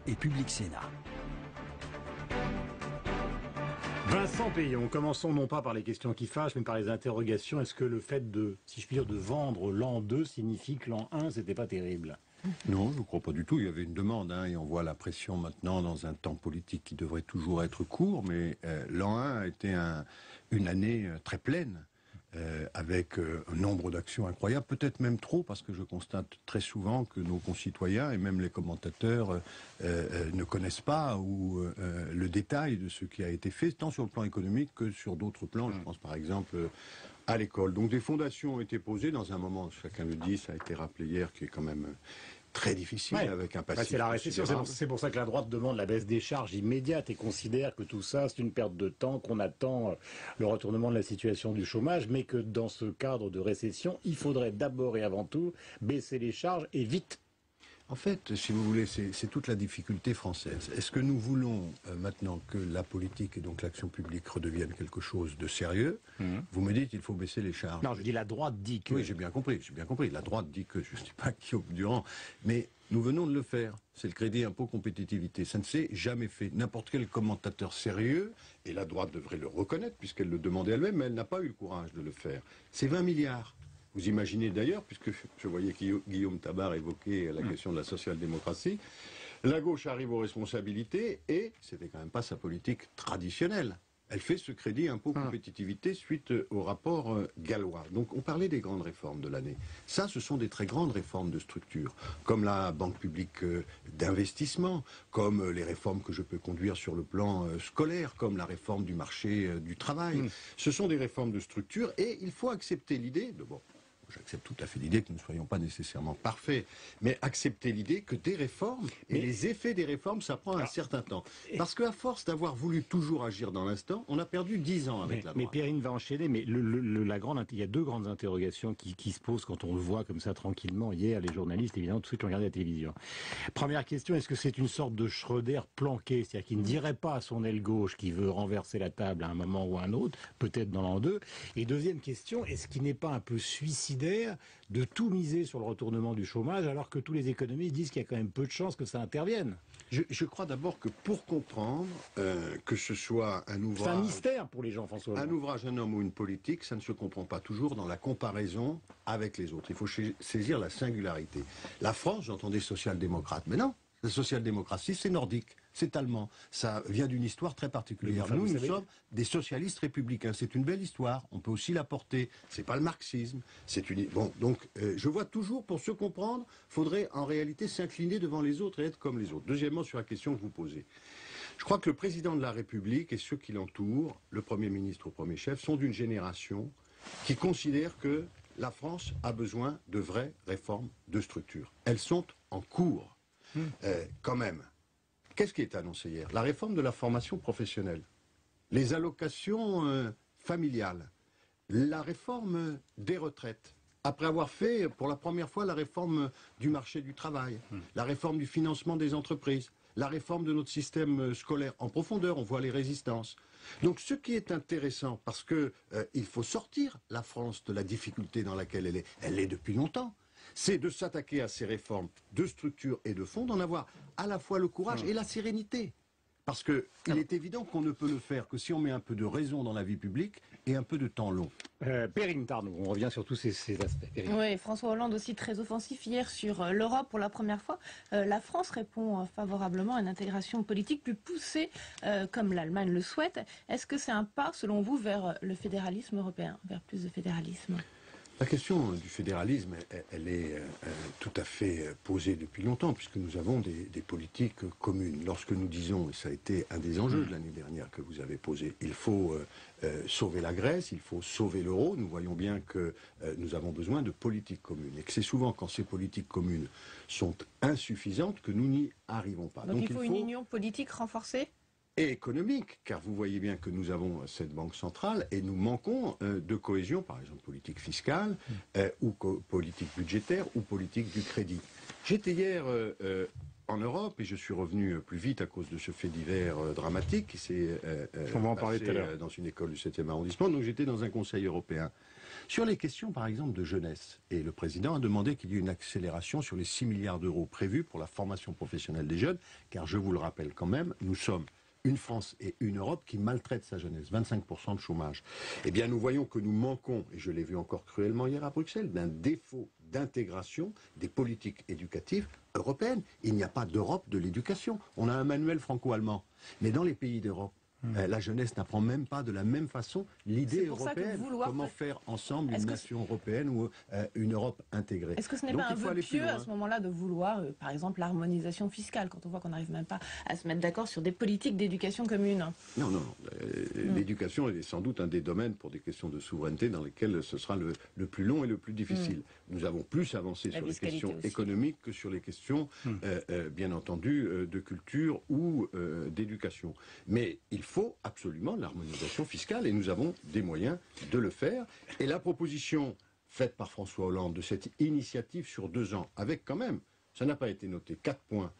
et Public Sénat. Vincent Payon, commençons non pas par les questions qui fâchent, mais par les interrogations. Est-ce que le fait de, si je puis dire, de vendre l'an 2 signifie que l'an 1, c'était pas terrible? Non, je ne crois pas du tout. Il y avait une demande, et on voit la pression maintenant dans un temps politique qui devrait toujours être court, mais l'an 1 a été une année très pleine. Avec un nombre d'actions incroyables, peut-être même trop, parce que je constate très souvent que nos concitoyens et même les commentateurs ne connaissent pas le détail de ce qui a été fait, tant sur le plan économique que sur d'autres plans. Je pense par exemple à l'école. Donc des fondations ont été posées dans un moment, chacun le dit, ça a été rappelé hier, qui est quand même très difficile, avec un passif. C'est la récession, c'est pour ça que la droite demande la baisse des charges immédiate et considère que tout ça, c'est une perte de temps, qu'on attend le retournement de la situation du chômage, mais que dans ce cadre de récession, il faudrait d'abord et avant tout baisser les charges et vite. En fait, si vous voulez, c'est toute la difficulté française. Est-ce que nous voulons maintenant que la politique et donc l'action publique redeviennent quelque chose de sérieux? Vous me dites qu'il faut baisser les charges. Non, je dis la droite dit que... Oui, j'ai bien compris. La droite dit que, je ne sais pas Guillaume Durand, mais nous venons de le faire. C'est le crédit impôt compétitivité. Ça ne s'est jamais fait. N'importe quel commentateur sérieux, et la droite devrait le reconnaître puisqu'elle le demandait elle-même, mais elle n'a pas eu le courage de le faire. C'est 20 milliards. Vous imaginez d'ailleurs, puisque je voyais Guillaume Tabar évoquer la question de la social-démocratie, la gauche arrive aux responsabilités et c'était quand même pas sa politique traditionnelle. Elle fait ce crédit impôt compétitivité suite au rapport gallois. Donc on parlait des grandes réformes de l'année. Ça, ce sont des très grandes réformes de structure, comme la banque publique d'investissement, comme les réformes que je peux conduire sur le plan scolaire, comme la réforme du marché du travail. Ce sont des réformes de structure et il faut accepter l'idée de... Bon, j'accepte tout à fait l'idée que nous ne soyons pas nécessairement parfaits, mais accepter l'idée que des réformes, et les effets des réformes, ça prend un certain temps. Parce qu'à force d'avoir voulu toujours agir dans l'instant, on a perdu 10 ans avec la droite. Mais Perrine va enchaîner, mais il y a deux grandes interrogations qui se posent quand on le voit comme ça tranquillement hier, les journalistes, évidemment, tous ceux qui ont regardé la télévision. Première question, est-ce que c'est une sorte de Schröder planqué, c'est-à-dire qu'il ne dirait pas à son aile gauche qu'il veut renverser la table à un moment ou à un autre, peut-être dans l'an 2. Et deuxième question, est-ce qu'il n'est pas un peu suicidaire de tout miser sur le retournement du chômage alors que tous les économistes disent qu'il y a quand même peu de chances que ça intervienne? Je crois d'abord que pour comprendre que ce soit un ouvrage... C'est un mystère pour les gens, François Hollande. Un ouvrage, un homme ou une politique, ça ne se comprend pas toujours dans la comparaison avec les autres. Il faut saisir la singularité. La France, j'entendais social-démocrate, mais non. La social-démocratie, c'est nordique, c'est allemand. Ça vient d'une histoire très particulière. Nous sommes des socialistes républicains. C'est une belle histoire. On peut aussi la porter. C'est pas le marxisme. Bon, donc, je vois toujours, pour se comprendre, faudrait en réalité s'incliner devant les autres et être comme les autres. Deuxièmement, sur la question que vous posez. Je crois que le président de la République et ceux qui l'entourent, le Premier ministre au premier chef, sont d'une génération qui considère que la France a besoin de vraies réformes de structure. Elles sont en cours. Quand même. Qu'est-ce qui est annoncé hier? La réforme de la formation professionnelle, les allocations familiales, la réforme des retraites, après avoir fait pour la première fois la réforme du marché du travail, la réforme du financement des entreprises, la réforme de notre système scolaire. En profondeur, on voit les résistances. Donc ce qui est intéressant, parce que il faut sortir la France de la difficulté dans laquelle elle est. Elle l'est depuis longtemps. C'est de s'attaquer à ces réformes de structure et de fond, d'en avoir à la fois le courage et la sérénité. Parce qu'il est évident qu'on ne peut le faire que si on met un peu de raison dans la vie publique et un peu de temps long. Perrine Tardon, on revient sur tous ces aspects. Oui, François Hollande aussi très offensif hier sur l'Europe pour la première fois. La France répond favorablement à une intégration politique plus poussée comme l'Allemagne le souhaite. Est-ce que c'est un pas, selon vous, vers le fédéralisme européen, vers plus de fédéralisme ? La question du fédéralisme, elle est tout à fait posée depuis longtemps, puisque nous avons des politiques communes. Lorsque nous disons, et ça a été un des enjeux de l'année dernière que vous avez posé, il faut sauver la Grèce, il faut sauver l'euro, nous voyons bien que nous avons besoin de politiques communes. Et que c'est souvent quand ces politiques communes sont insuffisantes que nous n'y arrivons pas. Donc il faut une union politique renforcée ? Et économique, car vous voyez bien que nous avons cette banque centrale et nous manquons de cohésion, par exemple politique fiscale, ou politique budgétaire, ou politique du crédit. J'étais hier en Europe et je suis revenu plus vite à cause de ce fait divers dramatique qui s'est passé dans une école du 7e arrondissement, donc j'étais dans un conseil européen. Sur les questions, par exemple, de jeunesse, et le président a demandé qu'il y ait une accélération sur les 6 milliards d'euros prévus pour la formation professionnelle des jeunes, car je vous le rappelle quand même, nous sommes une France et une Europe qui maltraitent sa jeunesse, 25% de chômage. Eh bien, nous voyons que nous manquons, et je l'ai vu encore cruellement hier à Bruxelles, d'un défaut d'intégration des politiques éducatives européennes. Il n'y a pas d'Europe de l'éducation. On a un manuel franco-allemand. Mais dans les pays d'Europe, la jeunesse n'apprend même pas de la même façon l'idée européenne. Comment faire ensemble une nation européenne ou une Europe intégrée. Est-ce que ce n'est pas un vœu pieux à ce moment-là de vouloir, par exemple, l'harmonisation fiscale, quand on voit qu'on n'arrive même pas à se mettre d'accord sur des politiques d'éducation communes? Non, non. L'éducation est sans doute un des domaines pour des questions de souveraineté dans lesquels ce sera le plus long et le plus difficile. Nous avons plus avancé sur les questions économiques que sur les questions, bien entendu, de culture ou d'éducation. Mais il faut absolument l'harmonisation fiscale et nous avons des moyens de le faire. Et la proposition faite par François Hollande de cette initiative sur 2 ans, avec quand même, ça n'a pas été noté, 4 points.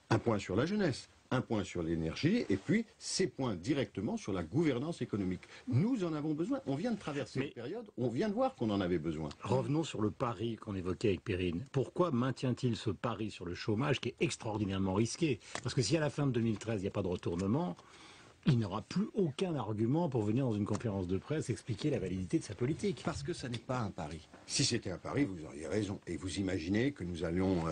Un point sur la jeunesse, un point sur l'énergie, et puis ces points directement sur la gouvernance économique. Nous en avons besoin. On vient de traverser une période, on vient de voir qu'on en avait besoin. Revenons sur le pari qu'on évoquait avec Perrine. Pourquoi maintient-il ce pari sur le chômage qui est extraordinairement risqué? Parce que si à la fin de 2013, il n'y a pas de retournement, il n'aura plus aucun argument pour venir dans une conférence de presse expliquer la validité de sa politique. Parce que ça n'est pas un pari. Si c'était un pari, vous auriez raison. Et vous imaginez que nous allions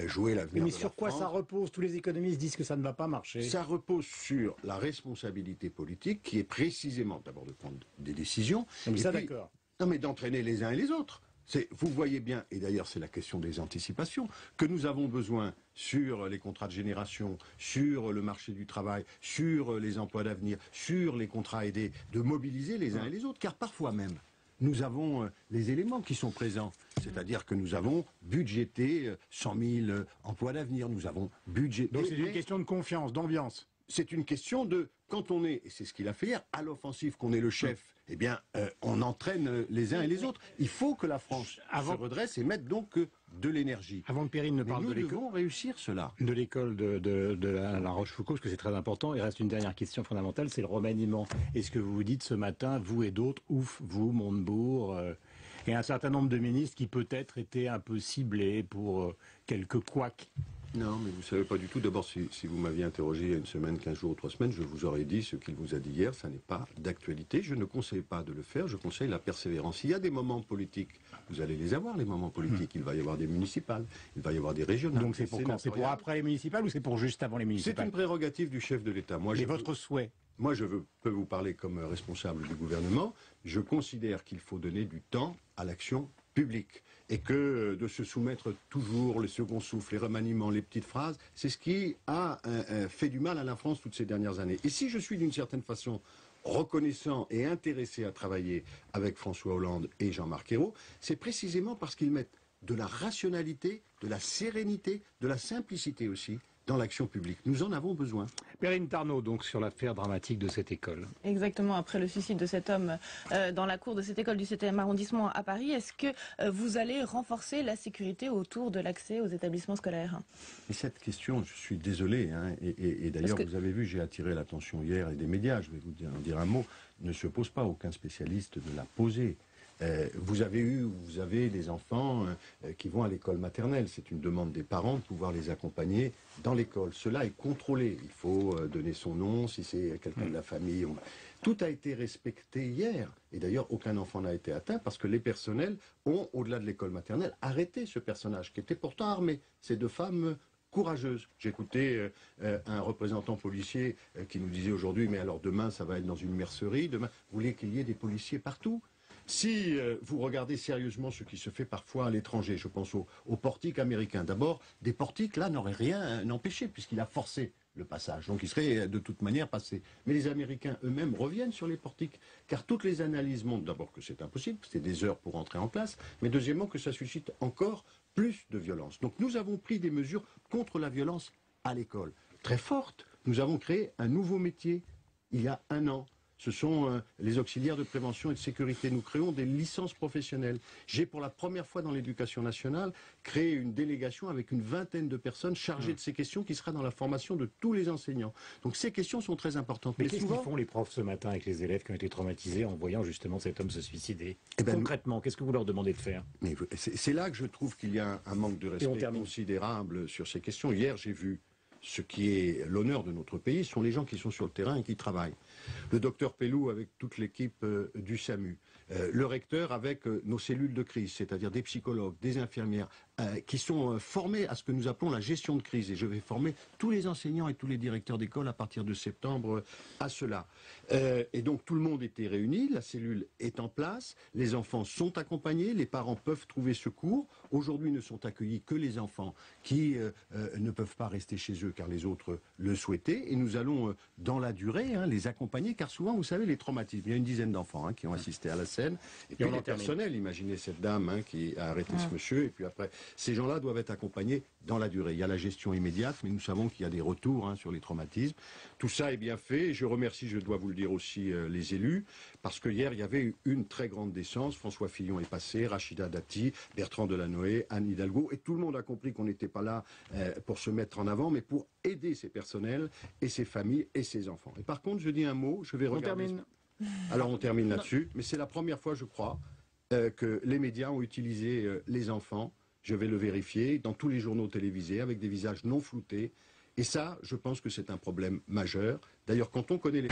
jouer l'avenir de la France. Mais sur quoi ça repose? Tous les économistes disent que ça ne va pas marcher. Ça repose sur la responsabilité politique qui est précisément d'abord de prendre des décisions. Mais ça, d'accord. Non, mais d'entraîner les uns et les autres. Vous voyez bien, et d'ailleurs c'est la question des anticipations, que nous avons besoin sur les contrats de génération, sur le marché du travail, sur les emplois d'avenir, sur les contrats aidés, de mobiliser les uns et les autres, car parfois même, nous avons les éléments qui sont présents. C'est-à-dire que nous avons budgété 100 000 emplois d'avenir, nous avons budgété... Donc c'est une question de confiance, d'ambiance. C'est une question de, quand on est, et c'est ce qu'il a fait hier, à l'offensive, qu'on est le chef, eh bien, on entraîne les uns et les autres. Il faut que la France se redresse et mette donc de l'énergie. Avant que Perrine ne parle de l'école, nous devons réussir cela. De l'école de la Rochefoucauld, parce que c'est très important. Il reste une dernière question fondamentale, c'est le remaniement. Est-ce que vous vous dites ce matin, vous et d'autres, ouf, vous, Montebourg, et un certain nombre de ministres qui peut-être étaient un peu ciblés pour quelques couacs? Non, mais vous ne savez pas du tout. D'abord, si vous m'aviez interrogé il y a 1 semaine, 15 jours ou 3 semaines, je vous aurais dit ce qu'il vous a dit hier, ça n'est pas d'actualité. Je ne conseille pas de le faire, je conseille la persévérance. Il y a des moments politiques, vous allez les avoir, les moments politiques. Il va y avoir des municipales, il va y avoir des régionales. Donc c'est pour quand? C'est pour après les municipales ou c'est pour juste avant les municipales? C'est une prérogative du chef de l'État. Et votre souhait? Moi, peux vous parler comme responsable du gouvernement. Je considère qu'il faut donner du temps à l'action publique. Et que de se soumettre toujours, les seconds souffles, les remaniements, les petites phrases, c'est ce qui a fait du mal à la France toutes ces dernières années. Et si je suis d'une certaine façon reconnaissant et intéressé à travailler avec François Hollande et Jean-Marc Ayrault, c'est précisément parce qu'ils mettent de la rationalité, de la sérénité, de la simplicité aussi dans l'action publique. Nous en avons besoin. Perrine Tarnaud, donc, sur l'affaire dramatique de cette école. Exactement, après le suicide de cet homme dans la cour de cette école du 7e arrondissement à Paris, est-ce que vous allez renforcer la sécurité autour de l'accès aux établissements scolaires? Et cette question, je suis désolé, hein, et d'ailleurs, vous avez vu, j'ai attiré l'attention hier et des médias, je vais vous dire un mot, ne se pose pas, aucun spécialiste ne l'a posé. Vous avez des enfants qui vont à l'école maternelle. C'est une demande des parents de pouvoir les accompagner dans l'école. Cela est contrôlé. Il faut donner son nom, si c'est quelqu'un de la famille. Tout a été respecté hier. Et d'ailleurs, aucun enfant n'a été atteint parce que les personnels ont, au-delà de l'école maternelle, arrêté ce personnage qui était pourtant armé. Ces 2 femmes courageuse. J'écoutais un représentant policier qui nous disait aujourd'hui, mais alors demain ça va être dans une mercerie, demain, vous voulez qu'il y ait des policiers partout? Si vous regardez sérieusement ce qui se fait parfois à l'étranger, je pense aux portiques américains. D'abord, des portiques là n'auraient rien empêché puisqu'il a forcé le passage. Donc il serait de toute manière passé. Mais les Américains eux-mêmes reviennent sur les portiques, car toutes les analyses montrent d'abord que c'est impossible, c'est des heures pour entrer en classe, mais deuxièmement que ça suscite encore plus de violence. Donc nous avons pris des mesures contre la violence à l'école, très fortes. Nous avons créé un nouveau métier il y a 1 an. Ce sont les auxiliaires de prévention et de sécurité. Nous créons des licences professionnelles. J'ai pour la première fois dans l'éducation nationale créé une délégation avec une vingtaine de personnes chargées de ces questions qui sera dans la formation de tous les enseignants. Donc ces questions sont très importantes. Mais qu'est-ce qu'ils font les profs ce matin avec les élèves qui ont été traumatisés en voyant justement cet homme se suicider? Concrètement, qu'est-ce que vous leur demandez de faire? C'est là que je trouve qu'il y a un manque de respect considérable sur ces questions. Hier, j'ai vu ce qui est l'honneur de notre pays, ce sont les gens qui sont sur le terrain et qui travaillent. Le docteur Pelloux avec toute l'équipe du SAMU, le recteur avec nos cellules de crise, c'est-à-dire des psychologues, des infirmières, qui sont formés à ce que nous appelons la gestion de crise. Et je vais former tous les enseignants et tous les directeurs d'école à partir de septembre à cela. Et donc tout le monde était réuni, la cellule est en place, les enfants sont accompagnés, les parents peuvent trouver secours. Aujourd'hui ne sont accueillis que les enfants qui ne peuvent pas rester chez eux car les autres le souhaitaient. Et nous allons dans la durée les accompagner car souvent, vous savez, les traumatismes, il y a une dizaine d'enfants qui ont assisté à la scène. Et puis le personnel, imaginez cette dame qui a arrêté ce monsieur et puis après... Ces gens-là doivent être accompagnés dans la durée. Il y a la gestion immédiate, mais nous savons qu'il y a des retours sur les traumatismes. Tout ça est bien fait. Je remercie, je dois vous le dire aussi, les élus, parce que hier, il y avait eu une très grande décence. François Fillon est passé, Rachida Dati, Bertrand Delanoë, Anne Hidalgo, et tout le monde a compris qu'on n'était pas là pour se mettre en avant, mais pour aider ces personnels et ces familles et ces enfants. Et par contre, je dis un mot, je vais regarder... On termine. Alors on termine là-dessus, mais c'est la première fois, je crois, que les médias ont utilisé les enfants. Je vais le vérifier dans tous les journaux télévisés avec des visages non floutés. Et ça, je pense que c'est un problème majeur. D'ailleurs, quand on connaît les...